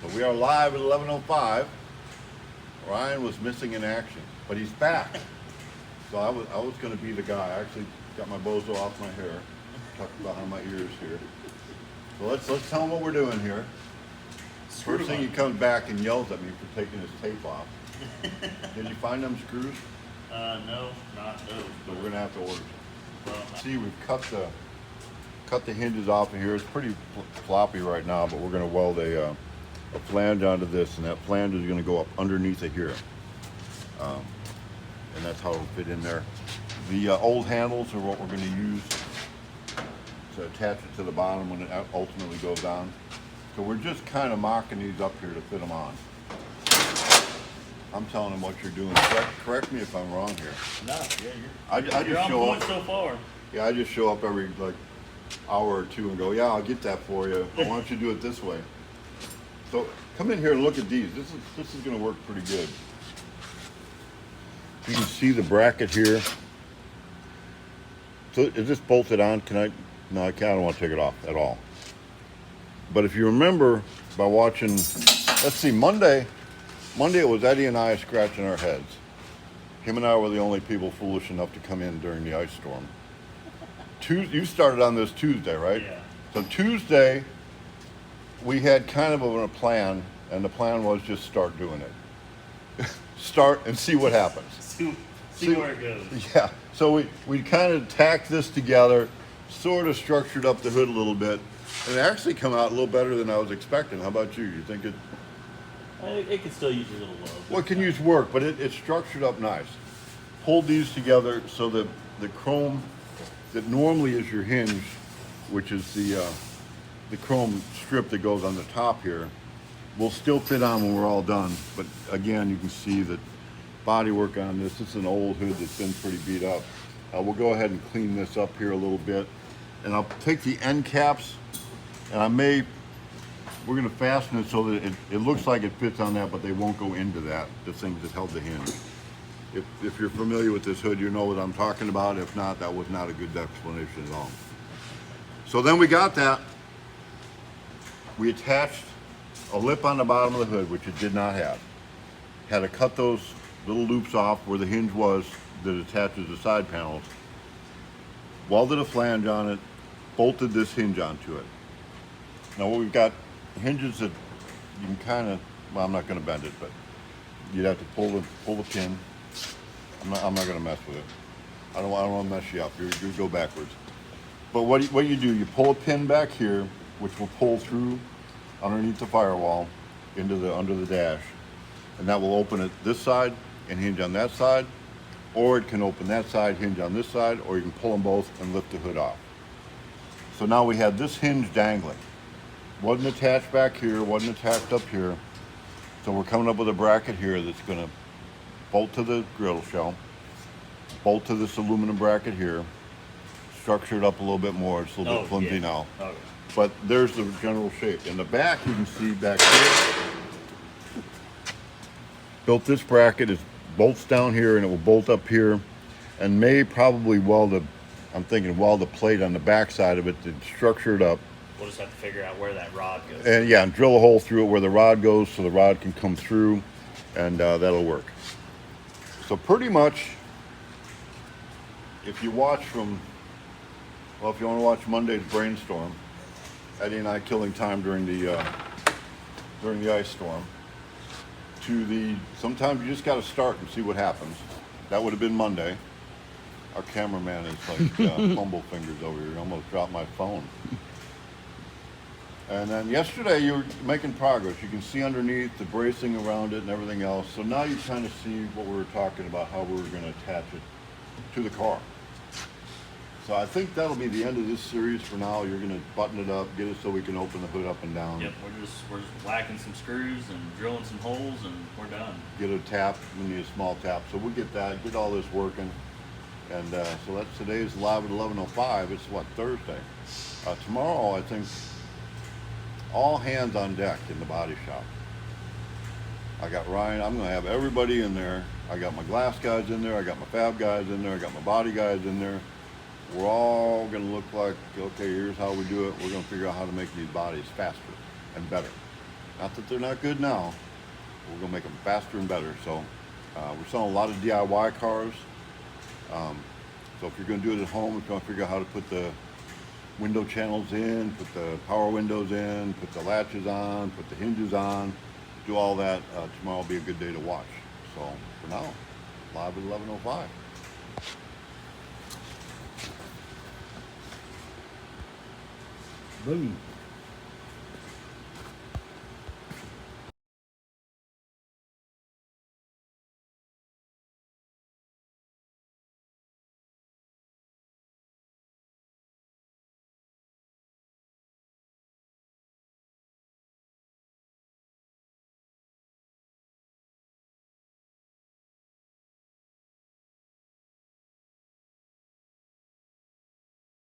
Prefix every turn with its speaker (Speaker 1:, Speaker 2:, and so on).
Speaker 1: So we are live at 11:05. Ryan was missing in action, but he's back. So I was going to be the guy. I actually got my bozo off my hair, tucked behind my ears here. So let's tell him what we're doing here. First thing, he comes back and yells at me for taking his tape off. Did you find them screws?
Speaker 2: No, not those.
Speaker 1: So we're gonna have to order some.
Speaker 2: Well,
Speaker 1: See, we've cut the hinges off of here. It's pretty floppy right now, but we're gonna weld a flange onto this, and that flange is gonna go up underneath it here, and that's how it'll fit in there. The old handles are what we're gonna use to attach it to the bottom when it ultimately goes on. So we're just kind of mocking these up here to fit them on. I'm telling them what you're doing. Correct me if I'm wrong here.
Speaker 2: no, yeah,
Speaker 1: I
Speaker 2: you're
Speaker 1: just
Speaker 2: on
Speaker 1: show
Speaker 2: point
Speaker 1: up.
Speaker 2: so far.
Speaker 1: Yeah, I just show up every hour or two and go, yeah, I'll get that for you. Why don't you do it this way? So come in here and look at these. This is going to work pretty good. You can see the bracket here. So is this bolted on? Can I? No, I can't. I don't want to take it off at all. But if you remember by watching, let's see, Monday it was Eddie and I scratching our heads. Him and I were the only people foolish enough to come in during the ice storm. You started on this Tuesday, right?
Speaker 2: Yeah.
Speaker 1: So Tuesday, we had kind of a plan, and the plan was just start doing it. Start and see what happens.
Speaker 2: See where it goes.
Speaker 1: Yeah. So we kind of tacked this together, sort of structured up the hood a little bit, and it actually come out a little better than I was expecting. How about you? You think it?
Speaker 2: It could still use a little love.
Speaker 1: Well, it can use work, but it's structured up nice. Pulled these together so that the chrome that normally is your hinge, which is the chrome strip that goes on the top here, will still fit on when we're all done. But again, you can see that body work on this. This is an old hood that's been pretty beat up. We'll go ahead and clean this up here a little bit, and I'll take the end caps, and we're going to fasten it so that it looks like it fits on that, but they won't go into that, the things that held the hinge. If you're familiar with this hood, you know what I'm talking about. If not, that was not a good explanation at all. So then we got that. We attached a lip on the bottom of the hood, which it did not have. Had to cut those little loops off where the hinge was that attaches the side panels. Welded a flange on it, bolted this hinge onto it. Now we've got hinges that you can kind of, well, I'm not going to bend it, but you'd have to pull the pin. I'm not going to mess with it. I don't want to mess you up. You go backwards. But what you do, you pull a pin back here, which will pull through underneath the firewall under the dash, and that will open it this side and hinge on that side, or it can open that side, hinge on this side, or you can pull them both and lift the hood off. So now we have this hinge dangling. Wasn't attached back here, wasn't attached up here. So we're coming up with a bracket here that's going to bolt to the griddle shell, bolt to this aluminum bracket here, structure it up a little bit more. It's a little bit flimsy now.
Speaker 2: Okay.
Speaker 1: But there's the general shape. In the back, you can see back here, built this bracket. It bolts down here and it will bolt up here, and probably weld a plate on the back side of it to structure it up.
Speaker 2: We'll just have to figure out where that rod goes.
Speaker 1: And yeah, and drill a hole through it where the rod goes so the rod can come through, and that'll work. So pretty much, if you want to watch Monday's brainstorm, Eddie and I killing time during the ice storm, sometimes you just got to start and see what happens. That would have been Monday. Our cameraman is like fumble fingers over here. He almost dropped my phone. And then yesterday you were making progress. You can see underneath the bracing around it and everything else. So now you kind of see what we were talking about, how we were going to attach it to the car. So I think that'll be the end of this series for now. You're going to button it up, get it so we can open the hood up and down.
Speaker 2: Yep, we're just whacking some screws and drilling some holes, and we're done.
Speaker 1: Get a tap. We need a small tap. So we'll get all this working. And so today's live at 11:05. It's Thursday. Tomorrow, I think, all hands on deck in the body shop. I got Ryan. I'm going to have everybody in there. I got my glass guys in there. I got my fab guys in there. I got my body guys in there. We're all going to look like, okay, here's how we do it. We're going to figure out how to make these bodies faster and better. Not that they're not good now. We're gonna make them faster and better. So we're selling a lot of DIY cars. So if you're gonna do it at home, if you're gonna figure out how to put the window channels in, put the power windows in, put the latches on, put the hinges on, do all that, tomorrow will be a good day to watch. So for now, live at 11:05.
Speaker 3: Boom.